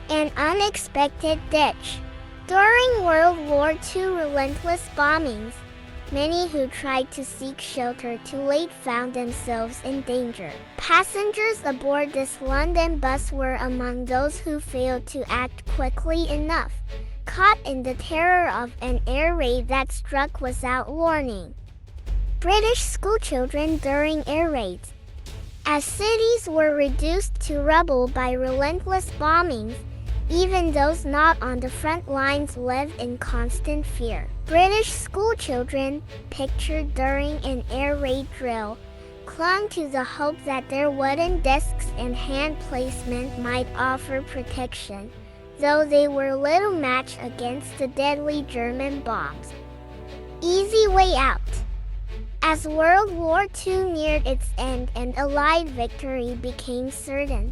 An unexpected ditch. During World War II relentless bombings, many who tried to seek shelter too late found themselves in danger. Passengers aboard this London bus were among those who failed to act quickly enough, caught in the terror of an air raid that struck without warning. British schoolchildren during air raids. As cities were reduced to rubble by relentless bombings, even those not on the front lines lived in constant fear. British schoolchildren, pictured during an air raid drill, clung to the hope that their wooden desks and hand placement might offer protection, though they were little match against the deadly German bombs. Easy way out. As World War II neared its end and Allied victory became certain,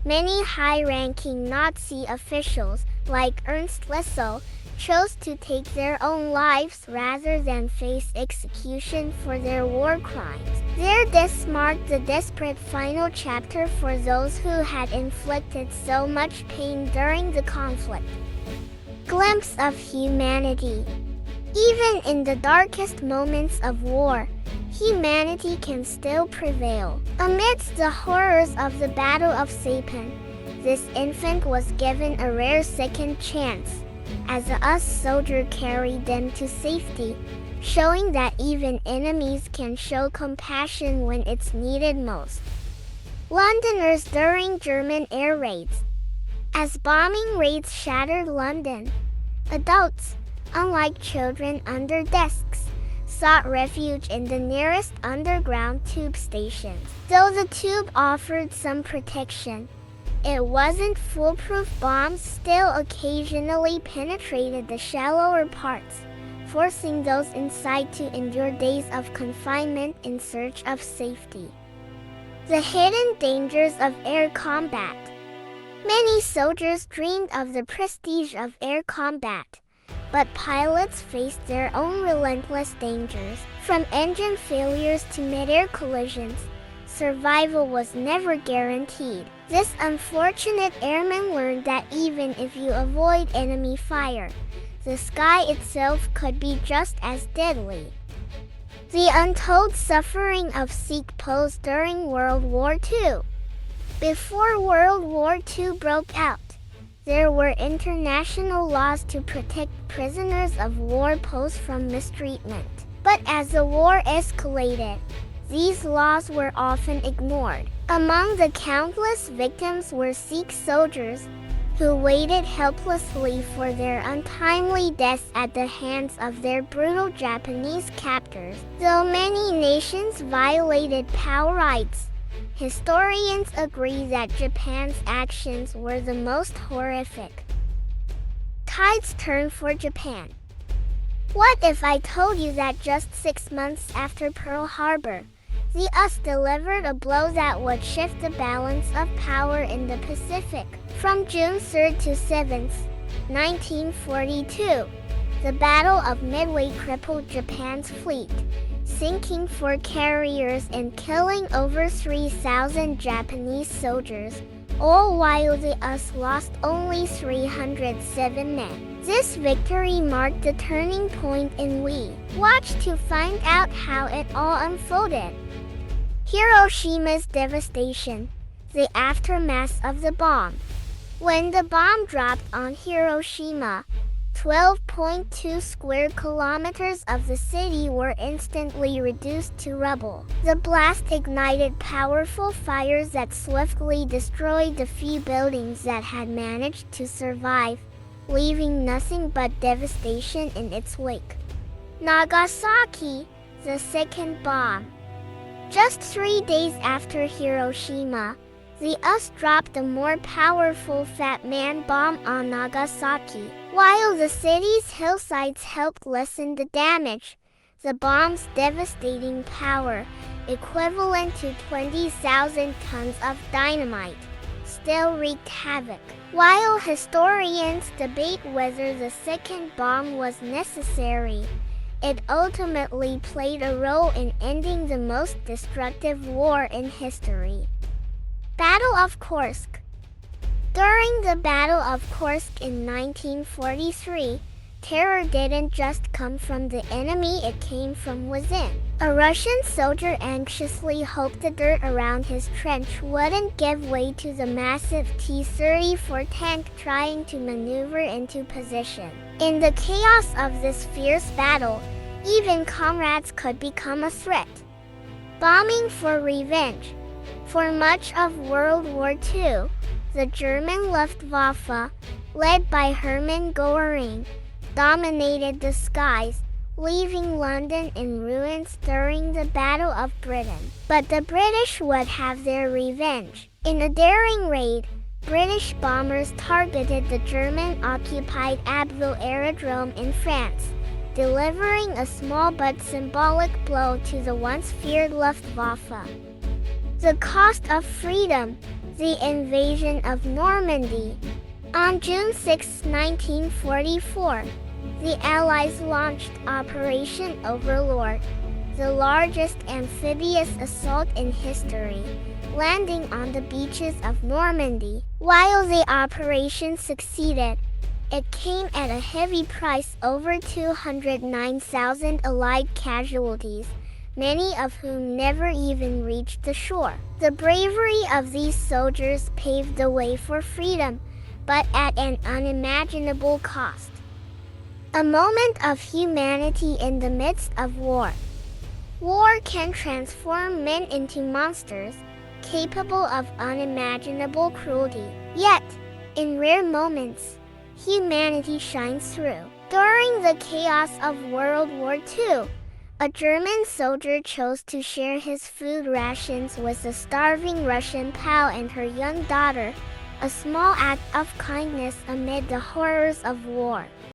many high-ranking Nazi officials, like Ernst Lessel, chose to take their own lives rather than face execution for their war crimes. Their deaths marked the desperate final chapter for those who had inflicted so much pain during the conflict. Glimpse of humanity. Even in the darkest moments of war, humanity can still prevail. Amidst the horrors of the Battle of Saipan, this infant was given a rare second chance, as a US soldier carried them to safety, showing that even enemies can show compassion when it's needed most. Londoners during German air raids. As bombing raids shattered London, adults, unlike children under desks, sought refuge in the nearest underground tube stations. Though the tube offered some protection, it wasn't foolproof. Bombs still occasionally penetrated the shallower parts, forcing those inside to endure days of confinement in search of safety. The hidden dangers of air combat. Many soldiers dreamed of the prestige of air combat, but pilots faced their own relentless dangers. From engine failures to mid-air collisions, survival was never guaranteed. This unfortunate airman learned that even if you avoid enemy fire, the sky itself could be just as deadly. The untold suffering of Sikh Poles during World War II. Before World War II broke out, there were international laws to protect prisoners of war Poles from mistreatment. But as the war escalated, these laws were often ignored. Among the countless victims were Sikh soldiers, who waited helplessly for their untimely deaths at the hands of their brutal Japanese captors. Though many nations violated POW rights, historians agree that Japan's actions were the most horrific. Tides turn for Japan. What if I told you that just 6 months after Pearl Harbor, the US delivered a blow that would shift the balance of power in the Pacific? From June 3rd to 7th, 1942, the Battle of Midway crippled Japan's fleet, sinking 4 carriers and killing over 3,000 Japanese soldiers, all while the US lost only 307 men. This victory marked the turning point in we watch to find out how it all unfolded. Hiroshima's devastation. The aftermath of the bomb. When the bomb dropped on Hiroshima, 12.2 square kilometers of the city were instantly reduced to rubble. The blast ignited powerful fires that swiftly destroyed the few buildings that had managed to survive, leaving nothing but devastation in its wake. Nagasaki, the second bomb. Just 3 days after Hiroshima, the US dropped a more powerful Fat Man bomb on Nagasaki. While the city's hillsides helped lessen the damage, the bomb's devastating power, equivalent to 20,000 tons of dynamite, still wreaked havoc. While historians debate whether the second bomb was necessary, it ultimately played a role in ending the most destructive war in history. Battle of Kursk. During the Battle of Kursk in 1943, terror didn't just come from the enemy, it came from within. A Russian soldier anxiously hoped the dirt around his trench wouldn't give way to the massive T-34 tank trying to maneuver into position. In the chaos of this fierce battle, even comrades could become a threat. Bombing for revenge. For much of World War II, the German Luftwaffe, led by Hermann Göring, dominated the skies, leaving London in ruins during the Battle of Britain. But the British would have their revenge. In a daring raid, British bombers targeted the German-occupied Abbeville aerodrome in France, delivering a small but symbolic blow to the once feared Luftwaffe. The cost of freedom. The invasion of Normandy. On June 6, 1944, the Allies launched Operation Overlord, the largest amphibious assault in history, landing on the beaches of Normandy. While the operation succeeded, it came at a heavy price: over 209,000 Allied casualties, many of whom never even reached the shore. The bravery of these soldiers paved the way for freedom, but at an unimaginable cost. A moment of humanity in the midst of war. War can transform men into monsters, capable of unimaginable cruelty. Yet, in rare moments, humanity shines through. During the chaos of World War II, a German soldier chose to share his food rations with a starving Russian pal and her young daughter, a small act of kindness amid the horrors of war.